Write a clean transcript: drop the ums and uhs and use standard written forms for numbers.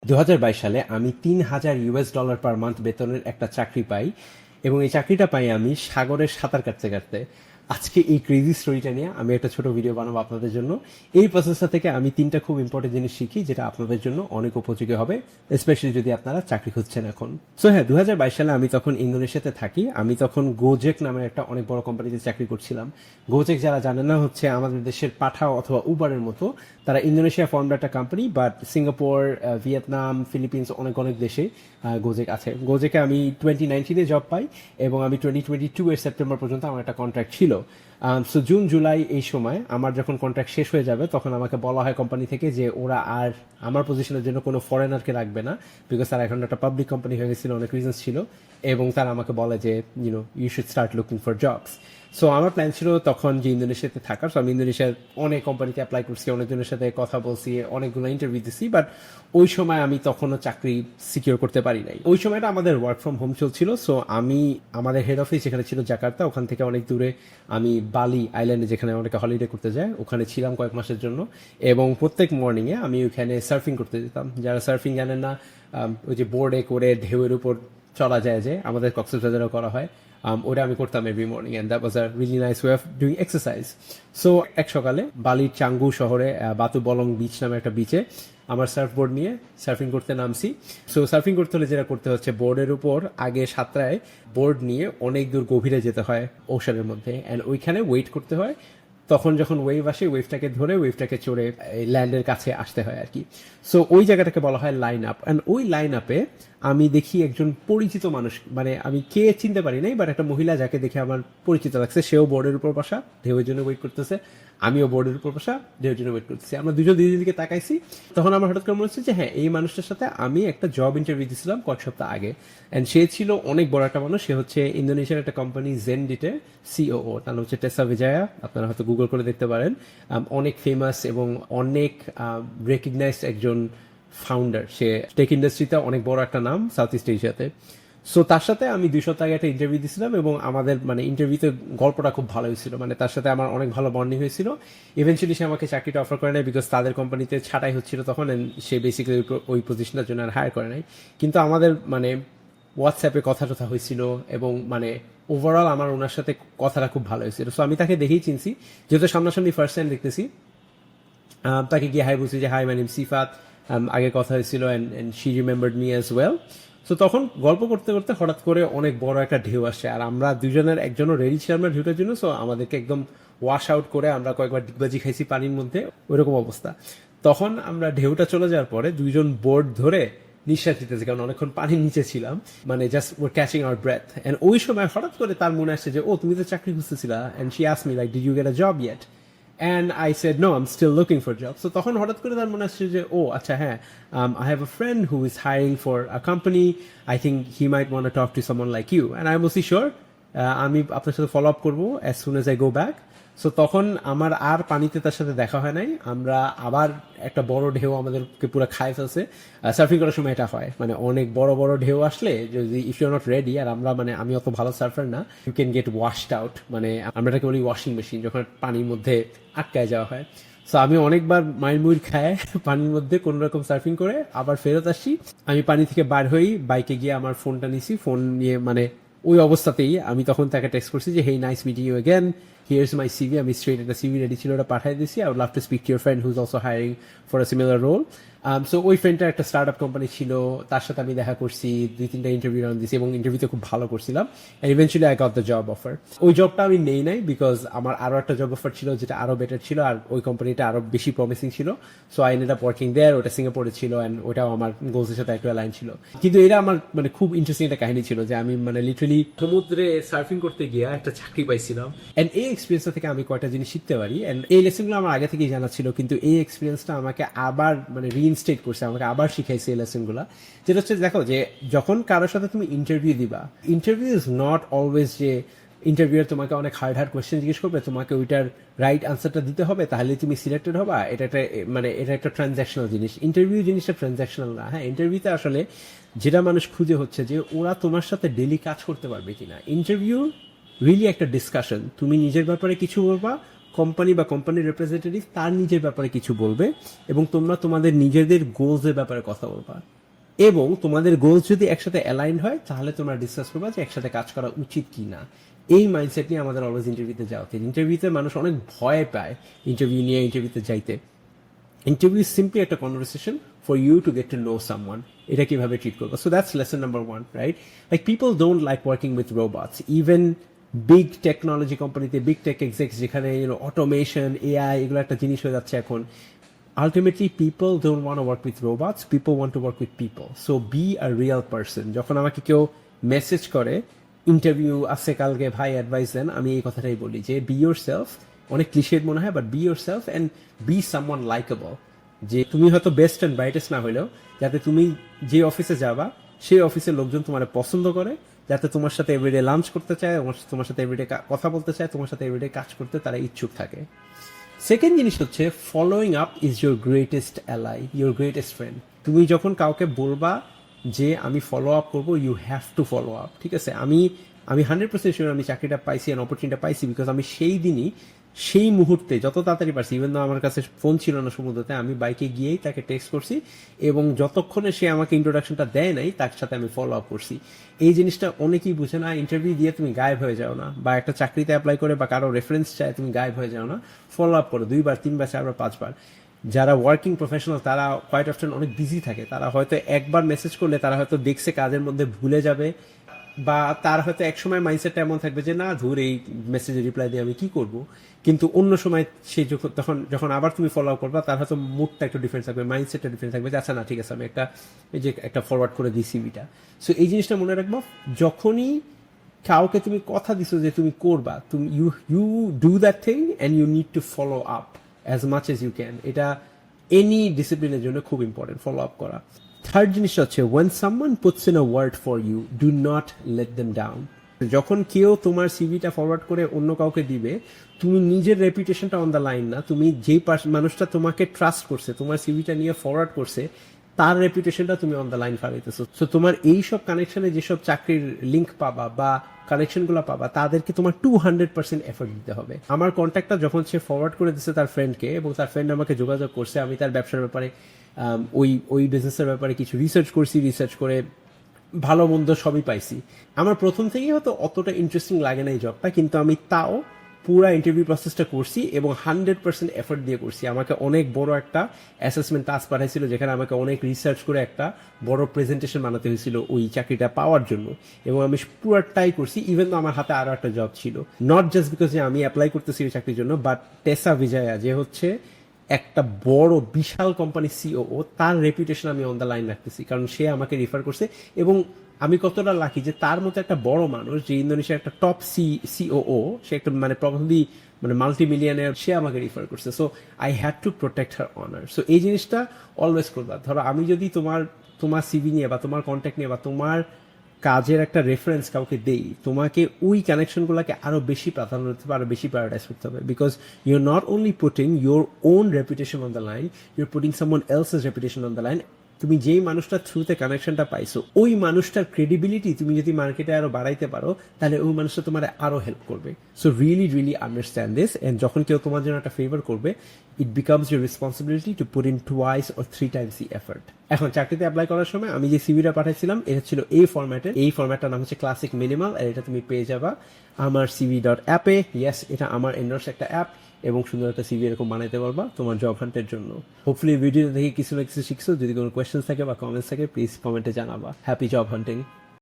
2022 সালে আমি $3,000 per month বেতনের একটা চাকরি পাই এবং এই চাকরিটা পাই আমি সাগরের সাঁতার কাটতে কাটতে। আজকে এই ক্রেজি স্টোরিটা নিয়ে আমি একটা ছোট ভিডিও বানাবো আপনাদের জন্য। এই প্রসেসটা থেকে আমি 3টা খুব ইম্পর্টেন্ট জিনিস শিখি যেটা আপনাদের জন্য অনেক উপযোগী হবে, স্পেশালি যদি আপনারা চাকরি খুঁজছেন এখন। সো হ্যাঁ, 2022 সালে আমি তখন ইন্দোনেশিয়াতে থাকি। আমি তখন গোজেক নামের একটা অনেক বড় কোম্পানিতে চাকরি করছিলাম। গোজেক যারা জানেন না, হচ্ছে আমাদের দেশের পাঠাও অথবা উবারের মতো। তারা ইন্দোনেশিয়া ফর্মড একটা company, but Singapore, Vietnam, Philippines অনেক অনেক দেশে গোজেক আছে। গোজেকে আমি 2019-এ জব পাই এবং আমি 2022-এর সেপ্টেম্বর পর্যন্ত আমার একটা কন্ট্রাক্ট ছিল। সো জুন জুলাই এই সময় আমার যখন কন্ট্রাক্ট শেষ হয়ে যাবে, তখন আমাকে বলা হয় কোম্পানি থেকে যে ওরা আর আমার পজিশনের জন্য কোনো ফরেনারকে রাখবে না, বিকজ তারা এখন একটা পাবলিক কোম্পানি হয়ে গেছিল, অনেক রিজনস ছিল। এবং তারা আমাকে বলে যে you should start looking for jobs. So আমার প্ল্যান ছিল তখন যে ইন্দোনেশিয়াতে থাকার। সো আমি ইন্দোনেশিয়ার অনেক কোম্পানিতে অ্যাপ্লাই করছি, অনেকজনের সাথে কথা বলছি, অনেকগুলো ইন্টারভিউ দিছি, বাট ওই সময় আমি তখনও চাকরি সিকিউর করতে পারি নাই। ওই সময়টা আমাদের ওয়ার্ক ফ্রম হোম চলছিল। সো আমি আমাদের হেড অফিস যেখানে ছিল জাকার্তা, ওখান থেকে অনেক দূরে আমি বালি আইল্যান্ডে, যেখানে অনেকে হলিডে করতে যায়, ওখানে ছিলাম কয়েক মাসের জন্য। এবং প্রত্যেক মর্নিংয়ে আমি ওইখানে সার্ফিং করতে যেতাম। যারা সার্ফিং জানেন না, ওই যে বোর্ডে করে ঢেউয়ের উপর চলা যায়, যে আমাদের কক্সবাজারেও করা হয়, ওটা আমি করতাম every morning, and that was a really nice way of doing exercise. So এক সকালে বালির চাঙ্গু শহরে বাতু বলং বিচ নামে একটা বিচে আমার সার্ফবোর্ড নিয়ে সার্ফিং করতে নামছি। সো সার্ফিং করতে হলে যেটা করতে হচ্ছে, বোর্ডের উপর আগে সাঁতরায় বোর্ড নিয়ে অনেক দূর গভীরে যেতে হয় ওশানের মধ্যে, অ্যান্ড ওইখানে ওয়েট করতে হয়। তখন যখন ওয়েভ আসে, ওয়েভটাকে ধরে ওয়েভটাকে চড়ে ল্যান্ডের কাছে আসতে হয় আর কি। সো ওই জায়গাটাকে বলা হয় লাইন আপ। অ্যান্ড ওই লাইন আপে আমি দেখি একজন পরিচিত মানুষ, মানে আমি কে চিনতে পারি নাই, বাট একটা মহিলা যাকে দেখে আমার পরিচিত লাগছে, সেও বোর্ডের উপর বসা, ঢেউয়ের জন্য ওয়েট করতেছে। আমিও বোর্ডের উপর বসা, ঢেউয়ের জন্য ওয়েট করতেছি। আমরা দুজন দিদির দিকে তাকাইছি। তখন আমার হঠাৎ করে মনে হচ্ছে যে হ্যাঁ, এই মানুষটার সাথে আমি একটা জব ইন্টারভিউ দিয়েছিলাম কয়েক সপ্তাহ আগে। অ্যান্ড সে ছিল অনেক বড় একটা মানুষ। সে হচ্ছে ইন্দোনেশিয়ার একটা কোম্পানি জেনডিটের সিওও। তার নাম হচ্ছে টেসা বিজয়া। আপনারা হয়তো গুগল করে দেখতে পারেন। অনেক ফেমাস এবং অনেক রেকগনাইজড একজন ফাউন্ডার। সে টেক ইন্ডাস্ট্রিতে অনেক বড় একটা নাম সাউথ ইস্ট এশিয়াতে। সো তার সাথে আমি 2 সপ্তাহ আগে একটা ইন্টারভিউ দিয়েছিলাম এবং আমাদের ইন্টারভিউতে গল্পটা খুব ভালো হয়েছিল। তার সাথে আমার অনেক ভালো বন্ডিং হয়েছিল। ইভেনচুয়ালি সে আমাকে চাকরিটা অফার করে নাই, বিকজ তাদের কোম্পানিতে ছাঁটাই হচ্ছিল তখন, সে বেসিক্যালি ওই পজিশনের জন্য আর হায়ার করে নাই। কিন্তু আমাদের হোয়াটসঅ্যাপে কথা টথা হয়েছিল এবং ওভারঅল আমার ওনার সাথে কথাটা খুব ভালো হয়েছিল। সো আমি তাকে দেখেই চিনছি, যেহেতু সামনাসামনি ফার্স্ট টাইম দেখতেছি। তাকে গিয়ে হাই বলছি যে হাই, মাই নেম সিফাত, আগে কথা হয়েছিল, and she remembered me as well. তো তখন গল্প করতে করতে হঠাৎ করে অনেক বড় একটা ঢেউ আসে, আর আমরা দুজনের একজনও রেডি ছিলাম না ঢেউটার জন্য। সো আমাদেরকে একদম ওয়াশ আউট করে আমরা কয়েকবার ডিগবাজি খাইছি পানির মধ্যে, ওইরকম অবস্থা। তখন আমরা ঢেউটা চলে যাওয়ার পরে দুইজন বোর্ড ধরে নিঃশ্বাস দিতেছি, কারণ অনেকক্ষণ পানির নিচে ছিলাম, just were catching our breath. And ওই সময় হঠাৎ করে তার মনে আসছে যে ও, তুমি তো চাকরি খুঁজতেছিলা, and she asked me like, did you get a job yet? And I said, no, I'm still looking for jobs. So তখন হঠাৎ করে তার মনে আসছে যে ও আচ্ছা হ্যাঁ, I have a friend who is hiring for a company. I think he might want to talk to someone like you. And I was sure, আমি আপনার সাথে ফলো আপ করবো as soon as I go back. So তখন আমার আর পানিতে তার সাথে দেখা হয় নাই। আমরা আবার একটা বড় ঢেউ আমাদেরকে পুরো খায় ফেলছে। সার্ফিং করার সময় এটা হয়, অনেক বড় বড় ঢেউ আসলে যদি if you are not ready, আর আমরা আমি অত ভালো সার্ফার না, you can get washed out. আমরা এটাকে বলি ওয়াশিং মেশিন, যখন পানির মধ্যে আটকায় যাওয়া হয়। সো আমি অনেকবার মাইল মুইর খায় পানির মধ্যে কোন রকম সার্ফিং করে আবার ফেরত আসি। আমি পানি থেকে বার হই, বাইকে গিয়ে আমার ফোনটা নিছি, ফোন নিয়ে ওই অবস্থাতেই আমি তখন তাকে টেক্সট করছি যে hey, nice meeting you again, here's my CV. আমি স্ট্রেট একটা সিভি রেডি ছিল, ওটা পাঠিয়ে দিয়েছি। I would love to speak to your friend who is also hiring for a similar role. So ওই ফ্রেন্ডটা একটা স্টার্ট আপ কোম্পানি ছিল, তার সাথে আমি দেখা করছি, 2-3টা ইন্টারভিউ রাউন্ড দিয়েছি এবং ইন্টারভিউতে খুব ভালো করছিলাম। And eventually I got the job offer. ওই জবটা আমি নেই নাই, বিকজ আমার আরও একটা জব অফার ছিল যেটা আরও বেটার ছিল, আর ওই কোম্পানিটা আরও বেশি প্রমিসিং ছিল। So I ended up working there. ওটা সিঙ্গাপুরে ছিল, অ্যান্ড ওটাও আমার গোলসের সাথে একটু অ্যালাইন ছিল। কিন্তু এটা আমার খুব ইন্টারেস্টিং একটা কাহিনী ছিল যে আমি লিটারালি সমুদ্রে সার্ফিং করতে গিয়ে একটা চাকরি পাইছিলাম। অ্যান্ড এই এক্সপিরিয়েন্সটা থেকে আমি কয়টা জিনিস শিখতে পারি, অ্যান্ড এই লেসনগুলো আমার আগে থেকেই জানা ছিল, কিন্তু এই এক্সপিরিয়েন্সটা আমাকে আবার রিইনস্টেট করছে, আমাকে আবার শিখাইছে এই লেসনগুলো। যেটা হচ্ছে, দেখো যে যখন কারোর সাথে তুমি ইন্টারভিউ দিবা, ইন্টারভিউ ইজ নট অলওয়েজ যে ইন্টারভিউয়ার তোমাকে অনেক হার্ড হার্ড কোয়েশ্চেন জিজ্ঞেস করবে, তোমাকে ওইটার রাইট আনসারটা দিতে হবে, তাহলে তুমি সিলেক্টেড হবা। এটা একটা এটা একটা ট্রানজ্যাকশনাল জিনিস। ইন্টারভিউ জিনিসটা ট্রানজ্যাকশনাল না। হ্যাঁ, ইন্টারভিউতে আসলে যেটা মানুষ খুঁজে হচ্ছে যে ওরা তোমার সাথে ডেলি কাজ করতে পারবে কিনা। ইন্টারভিউ রিয়েলি একটা ডিসকাশন। তুমি নিজের ব্যাপারে কিছু বলবা, কোম্পানি বা কোম্পানির রিপ্রেজেন্টেটিভ তার নিজের ব্যাপারে কিছু বলবে, এবং তোমরা তোমাদের নিজেদের গোলসের ব্যাপারে কথা বলবা। এবং তোমাদের গোলস যদি একসাথে অ্যালাইন হয় তাহলে তোমরা ডিসকাস করবা যে একসাথে কাজ করা উচিত কি না। এই মাইন্ডসেট নিয়ে আমাদের অলওয়েজ ইন্টারভিউতে যাওয়া উচিত। ইন্টারভিউতে মানুষ অনেক ভয় পায় ইন্টারভিউ নিয়ে ইন্টারভিউতে যাইতে। ইন্টারভিউ ইজ সিম্পলি একটা conversation for you to get to know someone. এটা কিভাবে ট্রিট করবো। So that's lesson number 1, right? Like people don't like working with robots. Even big technology কোম্পানিতে, বিগ টেক এক্সেক্স যেখানে automation, AI এগুলো একটা জিনিস হয়ে যাচ্ছে এখন, ultimately people don't want to work with robots, people want to work with people. So be a real person. যখন আমাকে কেউ মেসেজ করে ইন্টারভিউ আছে কালকে ভাই অ্যাডভাইস দেন, আমি এই কথাটাই বলি যে বি ইয়োর সেলফ। অনেক ক্লিশেড মনে হয়, but B your self and B someone likeable. যে তুমি হয়তো বেস্ট অ্যান্ড ব্রাইটেস্ট না হলেও যাতে তুমি যে অফিসে যাবা সেই অফিসের লোকজন তোমার পছন্দ করে, যাতে তোমার সাথে এভরিডে লাঞ্চ করতে চায়, তোমার সাথে এভরিডে কথা বলতে চায়, তোমার সাথে এভরিডে কাজ করতে তারা ইচ্ছুক থাকে। সেকেন্ড জিনিস হচ্ছে following up is your greatest ally, your greatest friend. তুমি যখন কাউকে বলবা যে আমি ফলো আপ করবো, you have to follow up. ঠিক আছে, আমি 100% শিওর আমি চাকরিটা পাইছি, অপরচুনিটিটা পাইছি বিকজ আমি সেই দিনই সেই মুহূর্তে যত তাড়াতাড়ি পারছি, ইভেন দো আমার কাছে ফোন ছিল না সমুদ্রতে, আমি বাইকে গিয়েই তাকে টেক্সট করছি এবং যতক্ষণে সে আমাকে ইন্ট্রোডাকশনটা দেয় নাই তার সাথে আমি ফলো আপ করছি। এই জিনিসটা অনেকেই বুঝে না। ইন্টারভিউ দিয়ে তুমি গায়েব হয়ে যাও না, বা একটা চাকরিতে অ্যাপ্লাই করে বা কারো রেফারেন্স চায় তুমি গায়েব হয়ে যাও না। ফলো আপ করো 2 বার 3 বার 4 বার 5 বার। যারা ওয়ার্কিং প্রফেশনাল তারা কোয়াইট অফটেন অনেক বিজি থাকে, তারা হয়তো একবার মেসেজ করলে তারা হয়তো দেখছে কাজের মধ্যে ভুলে যাবে, বা তার হয়তো এক সময় মাইন্ডসেটটা এমন থাকবে যে না ধর এই মেসেজে রিপ্লাই দিয়ে আমি কি করব, কিন্তু অন্য সময় সে যখন আবার তুমি ফলো আপ করবা তার হয়তো মুডটা একটু ডিফারেন্ট থাকবে, মাইন্ডসেটটা ডিফারেন্ট থাকবে যে আচ্ছা না ঠিক আছে আমি একটা ফরওয়ার্ড করে দিই সিভিটা। সো এই জিনিসটা মনে রাখবো, যখনই কাউকে তুমি কথা দিছো যে তুমি করবা, তুমি you do that thing and you need to follow up as much as you can. এটা এনি ডিসিপ্লিনের জন্য খুব ইম্পর্টেন্ট ফলো আপ করা। থার্ড জিনিসটা হচ্ছে when someone puts in a word for you, do not let them down. যখন কেউ তোমার সিভিটা ফরওয়ার্ড করে অন্য কাউকে দিবে, তুমি নিজের রেপুটেশনটা অন দ্য লাইন না, তুমি যেই মানুষটা তোমাকে ট্রাস্ট করছে, তোমার সিভিটা নিয়ে ফরওয়ার্ড করছে, তার রেপুটেশনটা তুমি অন দ্য লাইন ফালাইতেছো। সো তোমার এইসব কানেকশনে যেসব চাকরির লিঙ্ক পাবা বা কানেকশনগুলো পাবা, তাদেরকে তোমার 200% এফোর্ট দিতে হবে। আমার কন্ট্যাক্টটা যখন সে ফরওয়ার্ড করে দিচ্ছে তার ফ্রেন্ডকে এবং তার ফ্রেন্ড আমাকে যোগাযোগ করছে, আমি তার ব্যবসার ব্যাপারে ওই বিজনেসের ব্যাপারে কিছু রিসার্চ করছি, রিসার্চ করে ভালো মন্দ সবই পাইছি। আমার প্রথম থেকেই হয়তো অতটা ইন্টারেস্টিং লাগে না এই জবটা, কিন্তু আমি তাও পুরা ইন্টারভিউ প্রসেসটা করছি এবং 100% এফোর্ট দিয়ে করছি। আমাকে অনেক বড় একটা অ্যাসেসমেন্ট টাস্ক পাঠাইছিল, যেখানে আমাকে অনেক রিসার্চ করে একটা বড় প্রেজেন্টেশন বানাতে হয়েছিল ওই চাকরিটা পাওয়ার জন্য, এবং আমি পুরাটাই করছি। ইভেন তো আমার হাতে আরো একটা জব ছিল, নট জাস্ট বিকজ যে আমি অ্যাপ্লাই করতেছি ওই চাকরির জন্য, বাট টেসা বিজয়া যে হচ্ছে একটা বড় বিশাল কোম্পানি সিওও, তার রেপুটেশন আমি অন দ্য লাইন রাখতেছি কারণ সে আমাকে রিফার করছে। এবং আমি কতটা লাকি যে তার মতো একটা বড় মানুষ, যে ইন্দোনেশিয়ার একটা টপ সিওও, সে একটা প্রবাবলি মাল্টি মিলিয়নের, সে আমাকে রিফার করছে। So I had to protect her honour. So এই জিনিসটা অলওয়েজ করবা। ধরো আমি যদি তোমার সিভি নিয়ে বা তোমার কন্ট্যাক্ট নিয়ে বা তোমার কাজের একটা রেফারেন্স কাউকে দেই, তোমাকে ওই কানেকশনগুলোকে আরো বেশি প্রাধান্য দিতে হবে, আরো বেশি প্রায়োরিটাইজ করতে হবে, because you are not only putting your own reputation on the line, you are putting someone else's reputation on the line. তুমি যেই মানুষটার থ্রুতে কানেকশনটা পাইছো, ওই মানুষটার ক্রেডিবিলিটি তুমি যদি মার্কেটে আরো বাড়াইতে পারো, তাহলে ওই মানুষটা তোমার আরো হেল্প করবে। So really understand this, and যখন কেউ তোমার জন্য একটা ফেভার করবে, it becomes your responsibility to put in 2 or 3 times the effort. এখন চাকরিতে অ্যাপ্লাই করার সময় আমি যে সিভিটা পাঠাইছিলাম, এটা ছিল এই ফরম্যাটের। এই ফরম্যাটটার নাম হচ্ছে ক্লাসিক মিনিমাল, আর এটা তুমি পেয়ে যাবা আমার CV.app-এ। ইয়েস, এটা আমার এন্ডোর্স একটা অ্যাপ, এবং সুন্দর একটা সিভি এরকম বানাইতে পারবা তোমার জব হান্টের জন্য। হোপফুলি ভিডিও দেখে কিছু না কিছু শিখছো। যদি কোনো কোয়েশ্চেন থাকে বা কমেন্টস থাকে, প্লিজ কমেন্টে জানাবা। হ্যাপি জব হান্টিং।